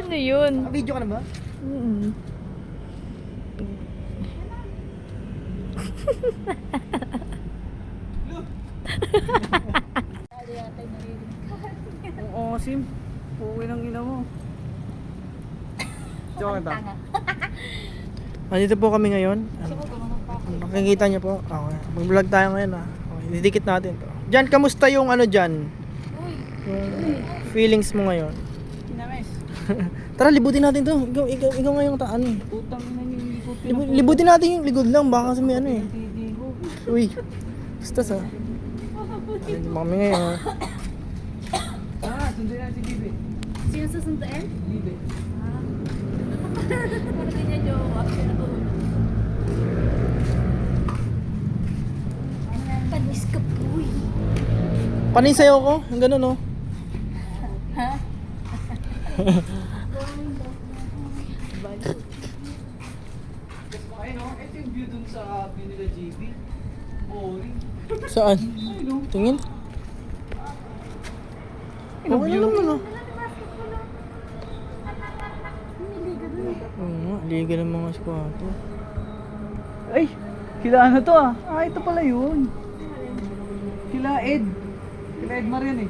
Ano yun? Video ka na ba? Oo, Sim. Puwi ng ina mo. Joke ta. Andito po kami ngayon. Makikita niyo po. Okay. Mag-vlog tayo ngayon ah. Okay. Didikit natin to. Jan, kamusta yung ano dyan? Yung feelings mo ngayon? Kinames. Tara, libutin natin to. Ikaw ngayong ano eh. Putang ina niyo, hindi ko Libutin natin yung ligod lang. Baka kasi may ano eh. pinatidigo. Uy. Basta sa. Mami ngayon ah. Sundin na si Bibi. Sino susunduin? Bibi. Parang ganyan jowa. Panis ka po eh. Panin sayo ko. Yung ganun oh. Ha? Ayun o, ito yung view dun sa view nila JB. Boring. Saan? Ayun o. Tingin? Okay lang naman oh. Oo nga, liga ng mga squatter. Ay, kila ano to ah? Ah, ito pala yun. Kila Ed. Kila Ed Marian eh.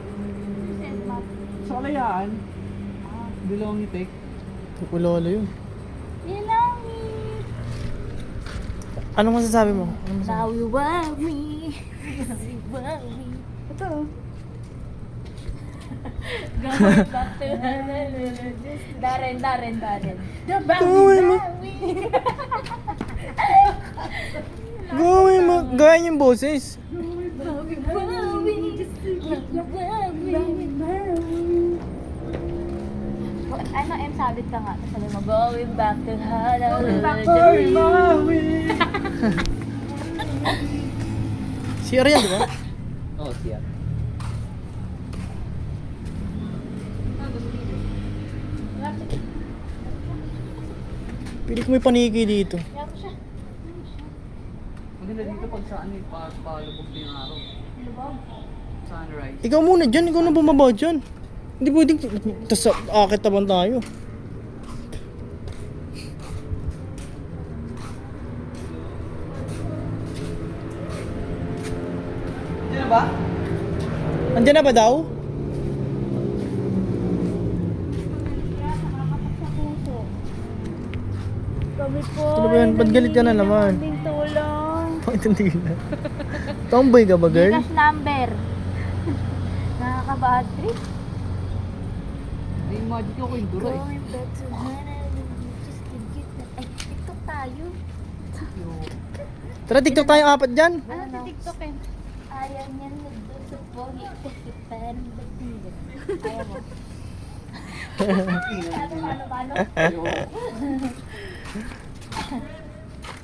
Sa kalayaan. Bilong ni Tek. Tukulolo yun. Yelami. Anong masasabi mo? Ano masasabi? Wawi. Wawi. Ito. Going back to Darren. The Gawin mo. Gawin mo. Gawin yung boses. Ano, sabit ka nga. Sabi mo, going back to Si Ariel, di ba? Oo, siya. Pili ko may paniki dito. Maganda dito pag saan eh, palubog din yung araw. Sunrise. Ikaw muna dyan. Ikaw na bumaba dyan. Hindi pwedeng. Tapos akit naman tayo. Diyan na ba? Andyan na ba daw? Kami po. Ano ba yan? Ba't galit ka na naman? Hindi tulong. Pakintindi na. Tomboy ka ba, girl? Cash number. Nakaka-bad trip. Na-imagine ko yung dura eh. Going back to Honolulu just to get that. Ay, TikTok tayo. Tara, TikTok tayong apat dyan. Ano si TikTok eh? Ayaw niya nagsusupogi kasi parang batigan. Ayaw mo. Ano?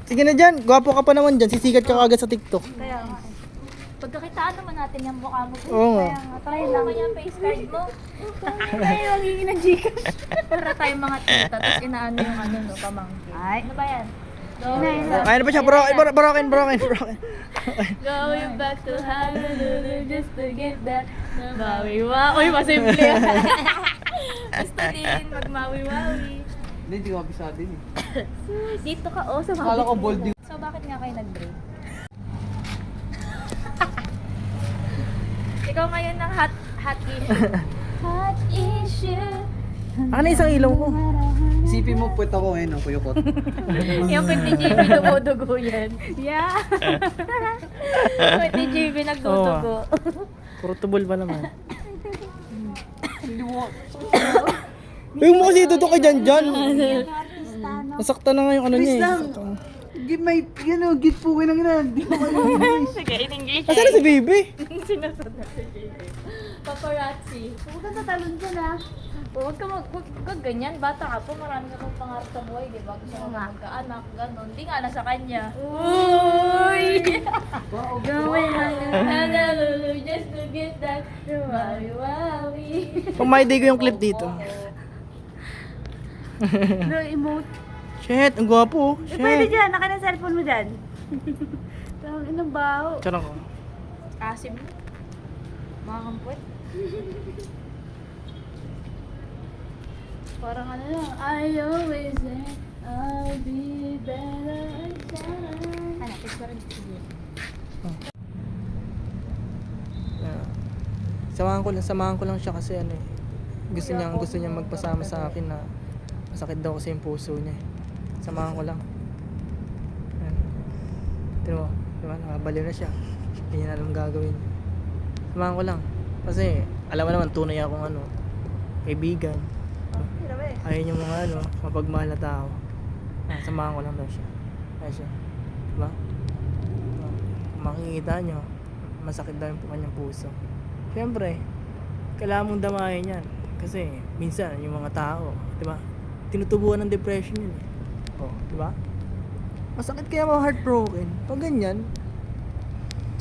Sige na dyan. Gwapo ka pa naman dyan. Sisikat ka agad sa TikTok. Kaya nga eh. Pagkakitaan naman natin yung mukha mo. Oo nga. Kaya nga, try lang. Kaya yung face card mo. Tayo, magiging ng Gcash. Para tayong mga tita. Tapos inaano yung ano no, pamangkin. Ay. Ano ba yan? Ayun na pa siya. Broken. Going back to Honolulu just to get that mawi-wawi. Uy, masimple. Gusto din magmawi-wawi. Hindi ko kabisado din eh. Dito ka, oh, sa Akala ko bold din. So, bakit nga kayo nag-break? Ikaw ngayon ng hot issue. Hot issue. Ano isang ilaw ko? Isipin mo, puwet ako ngayon, ang kuyukot. Yung pwede JB dumudugo yan. Yeah. Pwede JB nagdudugo. Puro tubol pa naman. Hindi mo. Yung mo kasi tutok ka dyan. Nasakta na nga yung ano niya eh. Please lang. Nasaktan. Give my, git po kayo ng ina. Hindi ko English. Sige, in English. Asan na si Baby? Sinasunod na si JB. Paparazzi. Huwag kang tatalon dyan ah. Huwag ka ganyan. Bata ka po, marami ka pang pangarap sa buhay, di ba? Gusto mo magkaanak, gano'n. Hindi nga nasa kanya. Uy! Gawin Honolulu just to get that wawi-wawi. Pang my day ko yung clip dito. No emote. Shit, ang gwapo oh. Eh, pwede Shit. dyan. Naka na cellphone mo dyan. Tawag inang baho. Charot ko. Asim. Mga kampwet. Parang ano lang, I always say, I'll be better inside. Ano, picture rin sige. Samahan ko lang siya kasi ano eh. Gusto niya magpasama sa akin na masakit daw kasi yung puso niya. Samahan ko lang. Ayan. Tignan mo, diba? Nakabaliw na siya. Hindi niya alam gagawin. Samahan ko lang. Kasi alam mo naman tunay akong ano, kaibigan. Ayaw niya mga ano, mapagmahal na tao. Samahan ko lang daw siya. Ayan siya. Diba? Kung makikita niyo, masakit daw yung kanyang puso. Siyempre, kailangan mong damahin yan. Kasi minsan yung mga tao, 'di ba? Tinutubuan ng depression yun. Oh, 'di ba? Masakit kaya mo heartbroken. Pag ganyan,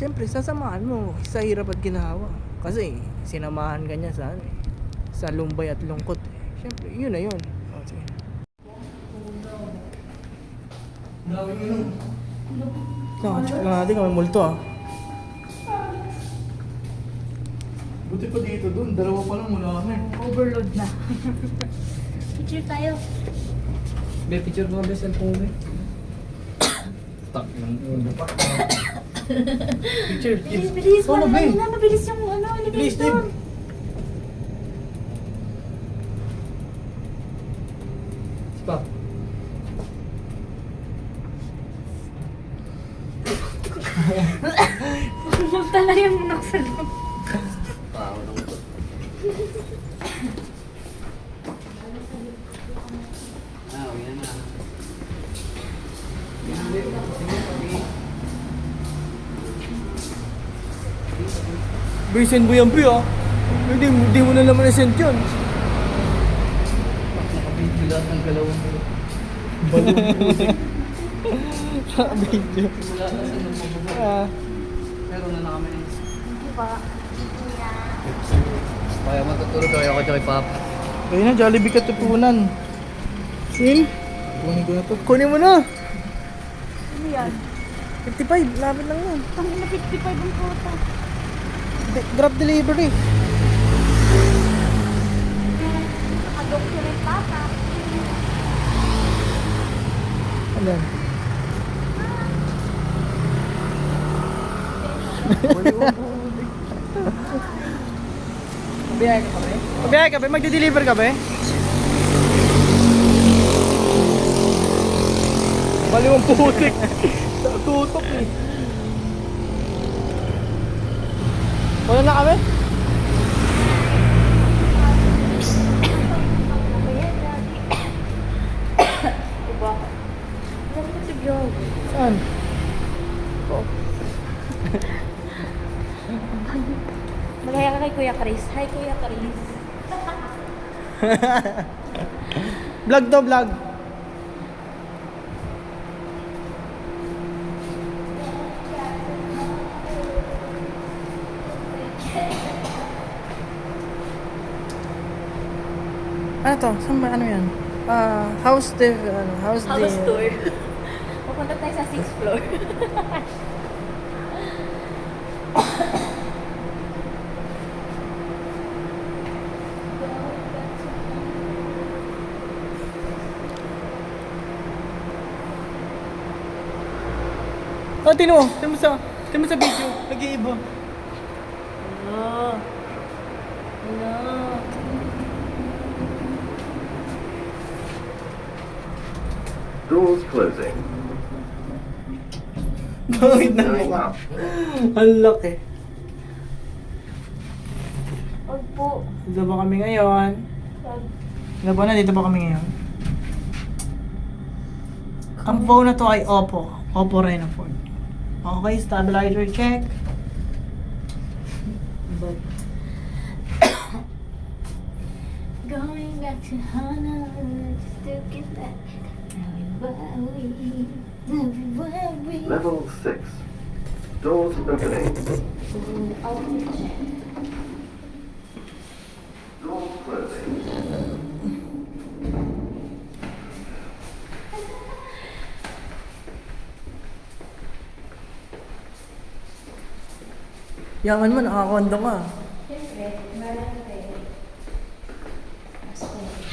siyempre sasamahan mo sa hirap at ginawa. Kasi sinamahan ka niya sa ano, sa lumbay at lungkot. Siyempre, yun na yun. Oh, sige. Dami yun. Check lang natin kung may multo ah. Buti pa dito dun, dalawa pa lang muna kami. Overload na. Picture tayo. Be, picture mo ba sa cellphone mo? Tak ng ulo pa. Picture. Bilis, bilis. Oh, Ano babe. na, mabilis yung ano, Bilis, elevator. Dave. Si Pap. Pumunta na yung munak sa loob. Send mo yan, Pi, ah. Hindi mo na naman na-send yun. Nakabidyo lahat ng galawang mo. Nakabidyo. Wala na sa nagpapabuhay. Meron na kami. Hindi pa. Kaya matutulog ako kay Papa. Ayun na, Jollibee katutunan. Sin? Kunin ko na to. Kunin mo na! Ano yan? 55, lapit lang yun. Ang ina 55 ang puta. Grab delivery. Naka-document pata. Ano yan? Biyahe ka kami? Pabiyahe ka ba? Magdi-deliver ka ba? Baliwang putik. Tutok eh. Wala na kami? Diba? Ano ba si Joe? Saan? Magaya ka kay Kuya Chris. Hi, Kuya Chris. Vlog to, vlog. Ano to? Saan ba? Ano yan? House House tour. Pupunta tayo sa 6th floor. Oh, tino mo sa video. Nag-iiba. Hello. Hello. Doors closing. Bakit na Going mukha? up. Ang laki. Huwag po. Dito ba kami ngayon? Dito ba na? Dito ba kami ngayon? Ang phone na to ay Oppo. Oppo Reno 4. Okay, stabilizer check. Going back to Hana, just to get back. Level 6. Doors opening. Doors closing. Yaman mo, nakakondo ka. Siyempre, Experience.